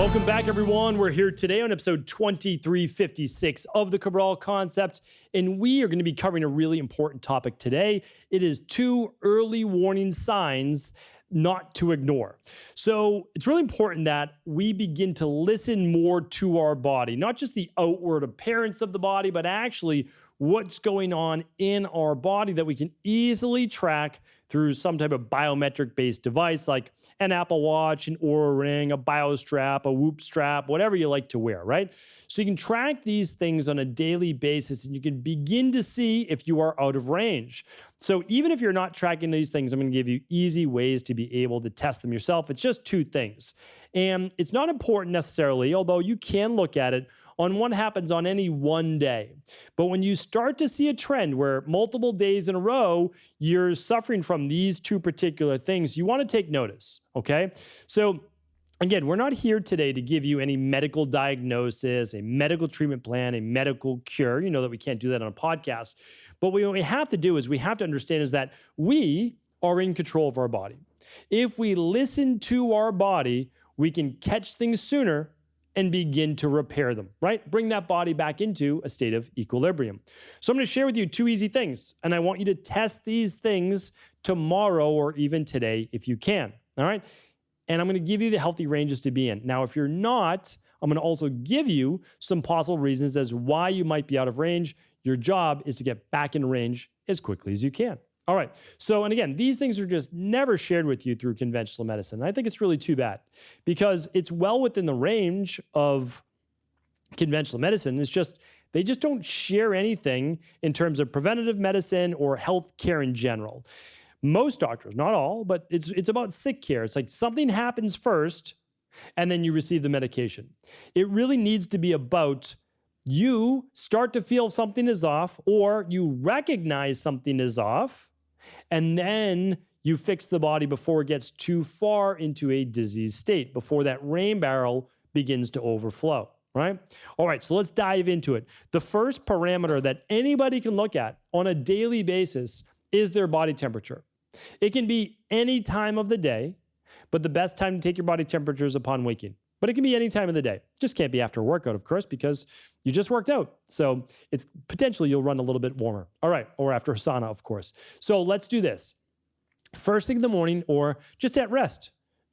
Welcome back, everyone. We're here today on episode 2356 of the Cabral Concept, and we are going to be covering a really important topic today. It is 2 early warning signs not to ignore. So it's really important that we begin to listen more to our body, not just the outward appearance of the body, but actually what's going on in our body that we can easily track through some type of biometric-based device like an Apple Watch, an Oura Ring, a BioStrap, a Whoop strap, whatever you like to wear, right? So you can track these things on a daily basis and you can begin to see if you are out of range. So even if you're not tracking these things, I'm going to give you easy ways to be able to test them yourself. It's just 2 things. And it's not important necessarily, although you can look at it on what happens on any one day. But when you start to see a trend where multiple days in a row, you're suffering from these 2 particular things, you want to take notice, okay? So again, we're not here today to give you any medical diagnosis, a medical treatment plan, a medical cure. You know that we can't do that on a podcast. But what we have to do is we have to understand is that we are in control of our body. If we listen to our body, we can catch things sooner and begin to repair them, right? Bring that body back into a state of equilibrium. So I'm going to share with you 2 easy things, and I want you to test these things tomorrow or even today if you can, all right? And I'm going to give you the healthy ranges to be in. Now, if you're not, I'm going to also give you some possible reasons as why you might be out of range. Your job is to get back in range as quickly as you can. All right. So, and again, these things are just never shared with you through conventional medicine. And I think it's really too bad because it's well within the range of conventional medicine. It's just, they just don't share anything in terms of preventative medicine or health care in general. Most doctors, not all, but it's about sick care. It's like something happens first and then you receive the medication. It really needs to be about you start to feel something is off or you recognize something is off, and then you fix the body before it gets too far into a disease state, before that rain barrel begins to overflow, right? All right, so let's dive into it. The first parameter that anybody can look at on a daily basis is their body temperature. It can be any time of the day, but the best time to take your body temperature is upon waking. But it can be any time of the day. Just can't be after a workout, of course, because you just worked out. So it's potentially you'll run a little bit warmer. All right, or after a sauna, of course. So let's do this. First thing in the morning or just at rest,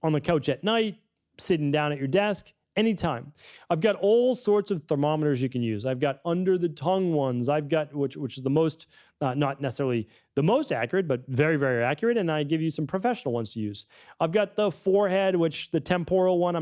on the couch at night, sitting down at your desk, anytime. I've got all sorts of thermometers you can use. I've got under the tongue ones. I've got, which is the most, not necessarily the most accurate, but very, very accurate. And I give you some professional ones to use. I've got the forehead, which the temporal one,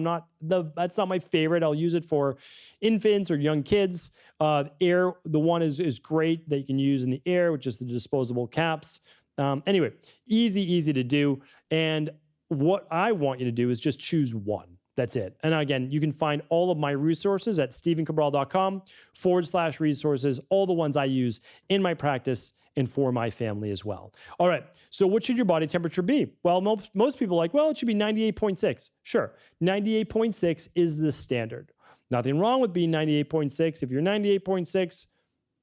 that's not my favorite. I'll use it for infants or young kids. Air, the one is great that you can use in the air, which is the disposable caps. Anyway, easy to do. And what I want you to do is just choose one. That's it. And again, you can find all of my resources at stevencabral.com/resources, all the ones I use in my practice and for my family as well. All right. So what should your body temperature be? Well, most people are like, well, it should be 98.6. Sure. 98.6 is the standard. Nothing wrong with being 98.6. If you're 98.6,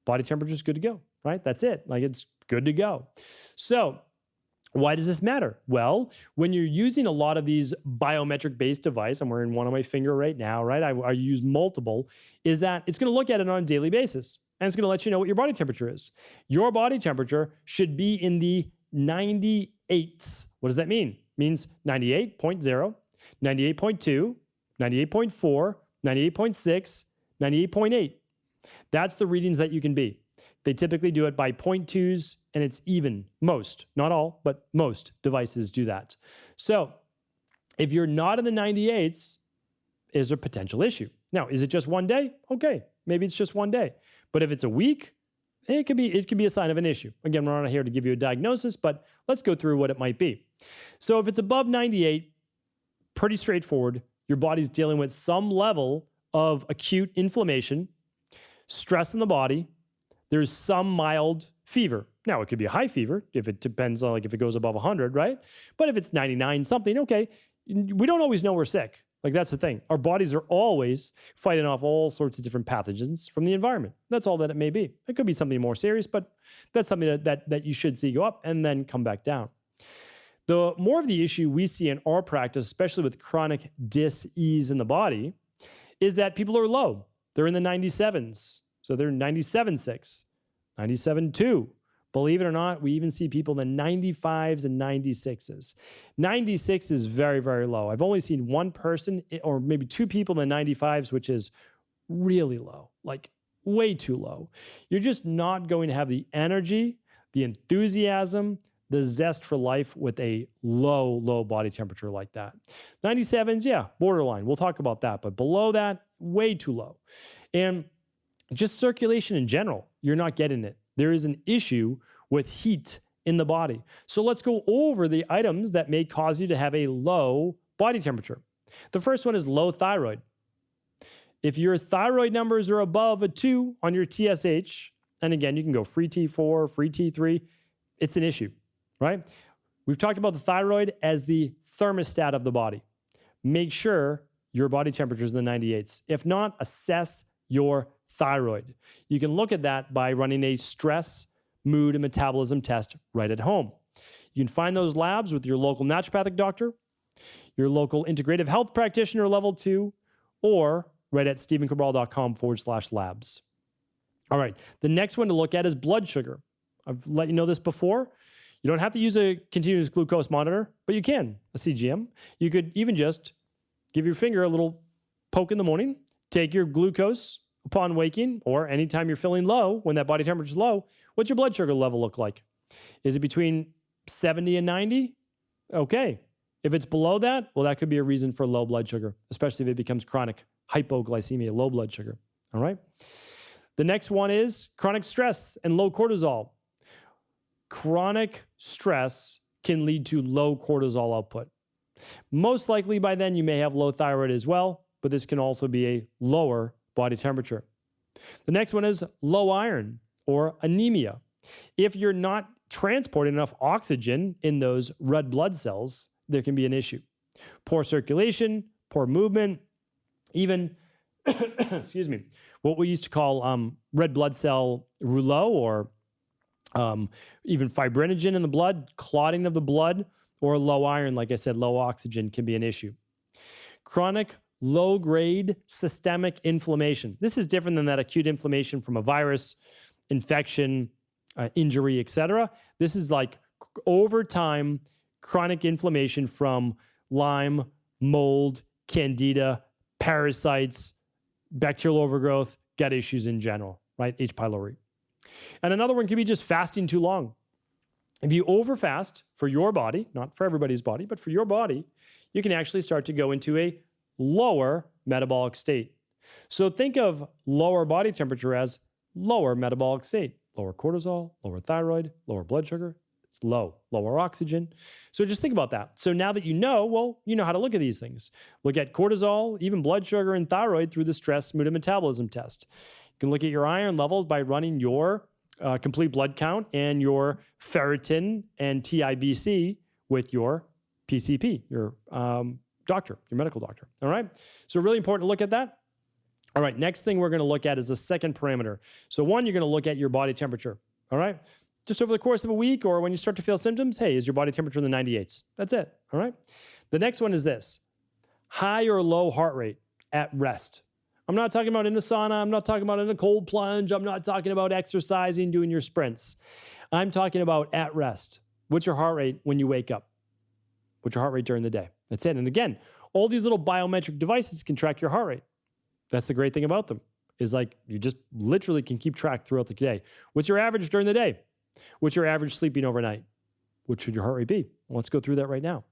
body temperature is good to go, right? That's it. Like it's good to go. So why does this matter? Well, when you're using a lot of these biometric-based devices, I'm wearing one on my finger right now, right? I use multiple, is that it's going to look at it on a daily basis, and it's going to let you know what your body temperature is. Your body temperature should be in the 98s. What does that mean? It means 98.0, 98.2, 98.4, 98.6, 98.8. That's the readings that you can be. They typically do it by 0.2s, and it's even. Most, not all, but most devices do that. So if you're not in the 98s, is a potential issue. Now, is it just one day? Okay, maybe it's just one day. But if it's a week, it could be a sign of an issue. Again, we're not here to give you a diagnosis, but let's go through what it might be. So if it's above 98, pretty straightforward. Your body's dealing with some level of acute inflammation, stress in the body. There's some mild fever. Now, it could be a high fever if it depends on, like, if it goes above 100, right? But if it's 99 something, okay, we don't always know we're sick. Like, that's the thing. Our bodies are always fighting off all sorts of different pathogens from the environment. That's all that it may be. It could be something more serious, but that's something that you should see go up and then come back down. The more of the issue we see in our practice, especially with chronic dis-ease in the body, is that people are low. They're in the 97s. So they're 97.6, 97.2. Believe it or not, we even see people in the 95s and 96s. 96 is very, very low. I've only seen one person or maybe two people in the 95s, which is really low, like way too low. You're just not going to have the energy, the enthusiasm, the zest for life with a low body temperature like that. 97s, yeah, borderline. We'll talk about that. But below that, way too low. And just circulation in general, you're not getting it. There is an issue with heat in the body. So let's go over the items that may cause you to have a low body temperature. The first one is low thyroid. If your thyroid numbers are above a 2 on your TSH, and again, you can go free T4, free T3, it's an issue, right? We've talked about the thyroid as the thermostat of the body. Make sure your body temperature is in the 98s. If not, assess your thyroid. You can look at that by running a stress, mood, and metabolism test right at home. You can find those labs with your local naturopathic doctor, your local integrative health practitioner level 2, or right at stephencabral.com/labs. All right, the next one to look at is blood sugar. I've let you know this before. You don't have to use a continuous glucose monitor, but you can, a CGM. You could even just give your finger a little poke in the morning, take your glucose upon waking, or anytime you're feeling low, when that body temperature is low. What's your blood sugar level look like? Is it between 70 and 90? Okay. If it's below that, well, that could be a reason for low blood sugar, especially if it becomes chronic hypoglycemia, low blood sugar. All right. The next one is chronic stress and low cortisol. Chronic stress can lead to low cortisol output. Most likely by then you may have low thyroid as well, but this can also be a lower body temperature. The next one is low iron or anemia. If you're not transporting enough oxygen in those red blood cells, there can be an issue. Poor circulation, poor movement, even, excuse me, what we used to call red blood cell rouleau, or even fibrinogen in the blood, clotting of the blood, or low iron, like I said, low oxygen can be an issue. Chronic low-grade systemic inflammation. This is different than that acute inflammation from a virus, infection, injury, etc. This is like over time chronic inflammation from Lyme, mold, candida, parasites, bacterial overgrowth, gut issues in general, right? H. pylori. And another one could be just fasting too long. If you overfast for your body, not for everybody's body, but for your body, you can actually start to go into a lower metabolic state. So think of lower body temperature as lower metabolic state. Lower cortisol, lower thyroid, lower blood sugar. It's low, lower oxygen. So just think about that. So now that you know, well, you know how to look at these things. Look at cortisol, even blood sugar and thyroid through the stress, mood, and metabolism test. You can look at your iron levels by running your complete blood count and your ferritin and TIBC with your PCP, your doctor, your medical doctor. All right. So really important to look at that. All right. Next thing we're going to look at is the second parameter. So one, you're going to look at your body temperature. All right. Just over the course of a week or when you start to feel symptoms, hey, is your body temperature in the 98s? That's it. All right. The next one is this: high or low heart rate at rest. I'm not talking about in a sauna. I'm not talking about in a cold plunge. I'm not talking about exercising, doing your sprints. I'm talking about at rest. What's your heart rate when you wake up? What's your heart rate during the day? That's it. And again, all these little biometric devices can track your heart rate. That's the great thing about them, is like you just literally can keep track throughout the day. What's your average during the day? What's your average sleeping overnight? What should your heart rate be? Well, let's go through that right now.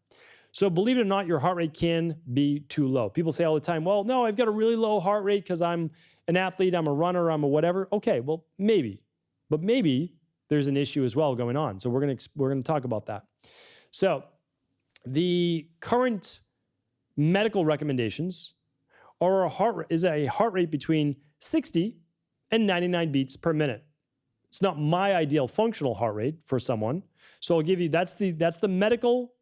So believe it or not, your heart rate can be too low. People say all the time, well, no, I've got a really low heart rate because I'm an athlete, I'm a runner, I'm a whatever. Okay, well, maybe. But maybe there's an issue as well going on. So we're going to talk about that. So the current medical recommendations are a heart rate between 60 and 99 beats per minute. It's not my ideal functional heart rate for someone. So I'll give you, that's the medical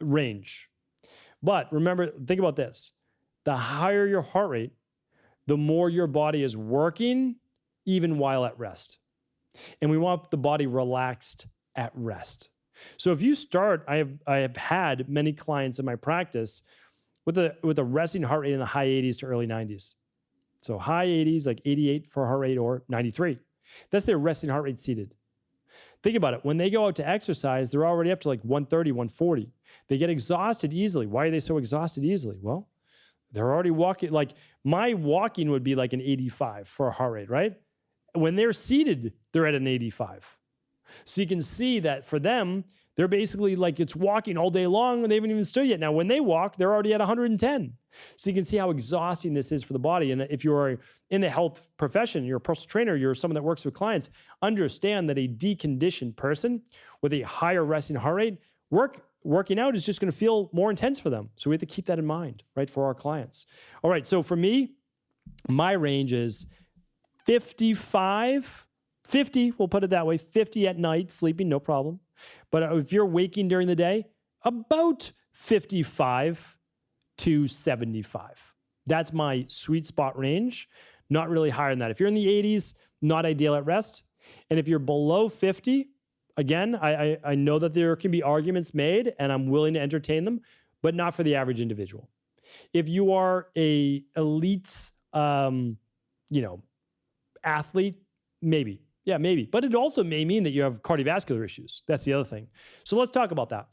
range. But remember, think about this. The higher your heart rate, the more your body is working even while at rest. And we want the body relaxed at rest. So if you start, I have had many clients in my practice with a resting heart rate in the high 80s to early 90s. So high 80s, like 88 for heart rate or 93. That's their resting heart rate seated. Think about it. When they go out to exercise, they're already up to like 130, 140. They get exhausted easily. Why are they so exhausted easily? Well, they're already walking. Like my walking would be like an 85 for a heart rate, right? When they're seated, they're at an 85. So you can see that for them, they're basically like it's walking all day long and they haven't even stood yet. Now, when they walk, they're already at 110. So you can see how exhausting this is for the body. And if you're in the health profession, you're a personal trainer, you're someone that works with clients, understand that a deconditioned person with a higher resting heart rate, working out is just going to feel more intense for them. So we have to keep that in mind, right, for our clients. All right, so for me, my range is 50, we'll put it that way, 50 at night, sleeping, no problem. But if you're waking during the day, about 55 to 75. That's my sweet spot range, not really higher than that. If you're in the 80s, not ideal at rest. And if you're below 50, again, I know that there can be arguments made and I'm willing to entertain them, but not for the average individual. If you are a elite, athlete, maybe. Yeah, maybe. But it also may mean that you have cardiovascular issues. That's the other thing. So let's talk about that.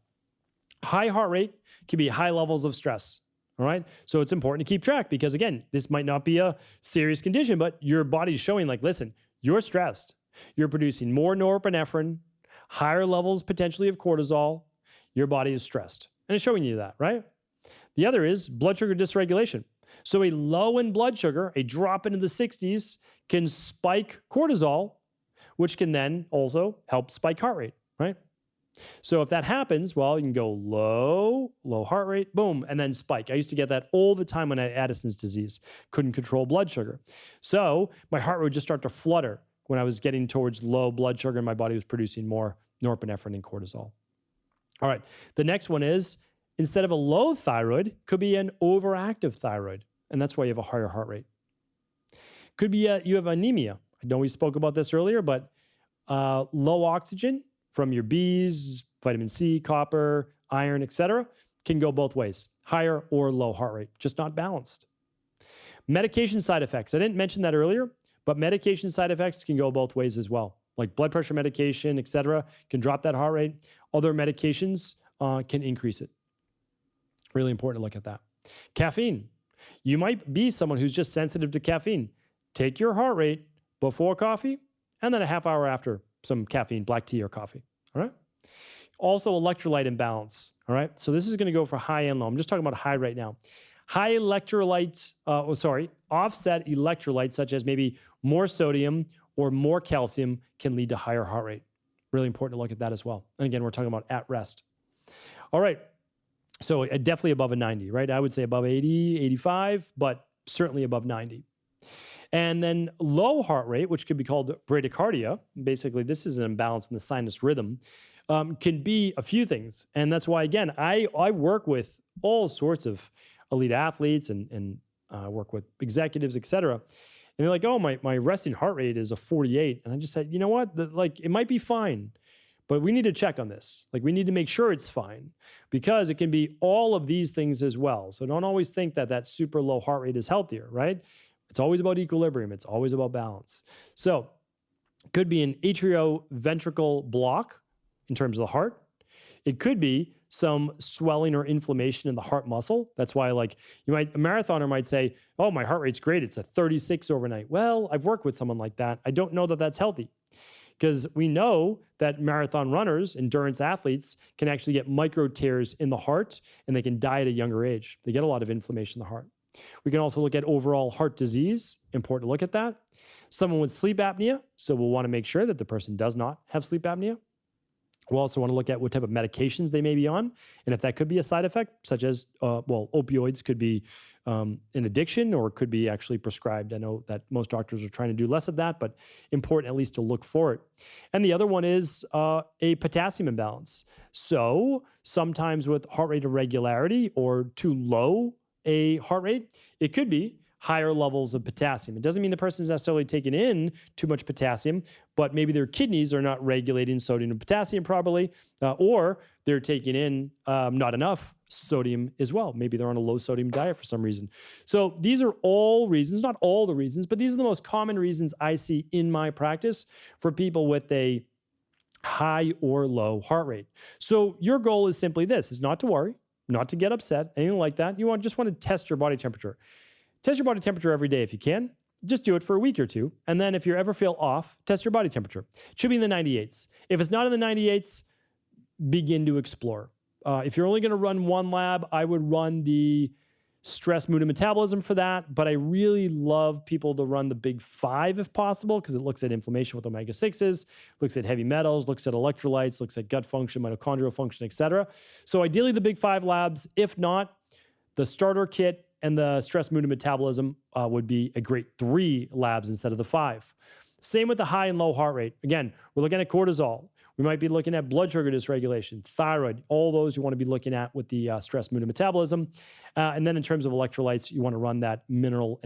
High heart rate can be high levels of stress. All right. So it's important to keep track because, again, this might not be a serious condition, but your body's showing like, listen, you're stressed. You're producing more norepinephrine, higher levels potentially of cortisol. Your body is stressed. And it's showing you that, right? The other is blood sugar dysregulation. So a low in blood sugar, a drop into the 60s, can spike cortisol, which can then also help spike heart rate, right? So if that happens, well, you can go low heart rate, boom, and then spike. I used to get that all the time when I had Addisons disease, couldn't control blood sugar. So my heart rate would just start to flutter when I was getting towards low blood sugar and my body was producing more norepinephrine and cortisol. All right, the next one is, instead of a low thyroid, could be an overactive thyroid, and that's why you have a higher heart rate. Could be you have anemia. I know we spoke about this earlier, but low oxygen from your Bs, vitamin C, copper, iron, etc., can go both ways, higher or low heart rate, just not balanced. Medication side effects. I didn't mention that earlier, but medication side effects can go both ways as well. Like blood pressure medication, etc., can drop that heart rate. Other medications can increase it. Really important to look at that. Caffeine. You might be someone who's just sensitive to caffeine. Take your heart rate before coffee, and then a half hour after some caffeine, black tea or coffee, all right? Also, electrolyte imbalance, all right? So this is gonna go for high and low. I'm just talking about high right now. High electrolytes, offset electrolytes, such as maybe more sodium or more calcium, can lead to higher heart rate. Really important to look at that as well. And again, we're talking about at rest. All right, so definitely above a 90, right? I would say above 80, 85, but certainly above 90. And then low heart rate, which could be called bradycardia, basically this is an imbalance in the sinus rhythm, can be a few things. And that's why, again, I work with all sorts of elite athletes and work with executives, et cetera. And they're like, oh, my resting heart rate is a 48. And I just said, you know what? It might be fine, but we need to check on this. Like, we need to make sure it's fine because it can be all of these things as well. So don't always think that that super low heart rate is healthier, right? It's always about equilibrium. It's always about balance. So it could be an atrioventricular block in terms of the heart. It could be some swelling or inflammation in the heart muscle. That's why, like, a marathoner might say, oh, my heart rate's great. It's a 36 overnight. Well, I've worked with someone like that. I don't know that that's healthy because we know that marathon runners, endurance athletes, can actually get micro tears in the heart and they can die at a younger age. They get a lot of inflammation in the heart. We can also look at overall heart disease. Important to look at that. Someone with sleep apnea, so we'll want to make sure that the person does not have sleep apnea. We'll also want to look at what type of medications they may be on, and if that could be a side effect, such as, opioids could be an addiction or could be actually prescribed. I know that most doctors are trying to do less of that, but important at least to look for it. And the other one is a potassium imbalance. So sometimes with heart rate irregularity or too low a heart rate, it could be higher levels of potassium. It doesn't mean the person's necessarily taking in too much potassium, but maybe their kidneys are not regulating sodium and potassium properly, or they're taking in not enough sodium as well. Maybe they're on a low sodium diet for some reason. So these are all reasons, not all the reasons, but these are the most common reasons I see in my practice for people with a high or low heart rate. So your goal is simply this, is not to worry, not to get upset, anything like that. You just want to test your body temperature. Test your body temperature every day if you can. Just do it for a week or two. And then if you ever feel off, test your body temperature. It should be in the 98s. If it's not in the 98s, begin to explore. If you're only going to run one lab, I would run the stress, mood, and metabolism for that. But I really love people to run the big 5 if possible, because it looks at inflammation with omega-6s, looks at heavy metals, looks at electrolytes, looks at gut function, mitochondrial function, etc. So ideally the big 5 labs. If not, the starter kit and the stress, mood, and metabolism would be a great 3 labs instead of the 5. Same with the high and low heart rate. Again, we're looking at cortisol. We might be looking at blood sugar dysregulation, thyroid, all those you want to be looking at with the stress, mood, and metabolism. And then in terms of electrolytes, you want to run that minerals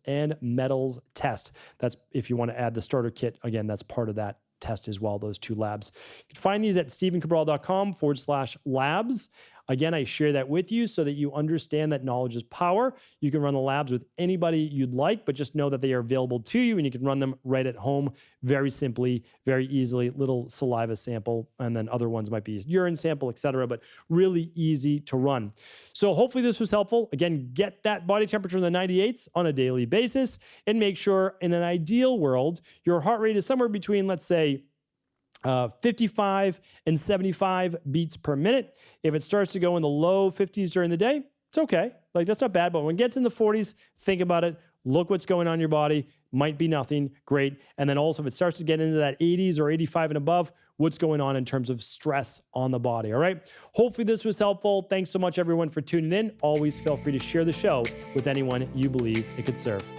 and metals test. That's if you want to add the starter kit. Again, that's part of that test as well, those 2 labs. You can find these at stephencabral.com/labs. Again, I share that with you so that you understand that knowledge is power. You can run the labs with anybody you'd like, but just know that they are available to you and you can run them right at home very simply, very easily, little saliva sample, and then other ones might be urine sample, etc., but really easy to run. So hopefully this was helpful. Again, get that body temperature in the 98s on a daily basis and make sure in an ideal world, your heart rate is somewhere between, let's say, 55 and 75 beats per minute. If it starts to go in the low 50s during the day, it's okay. Like that's not bad, but when it gets in the 40s, think about it. Look what's going on in your body. Might be nothing, great. And then also if it starts to get into that 80s or 85 and above, what's going on in terms of stress on the body, all right? Hopefully this was helpful. Thanks so much everyone for tuning in. Always feel free to share the show with anyone you believe it could serve.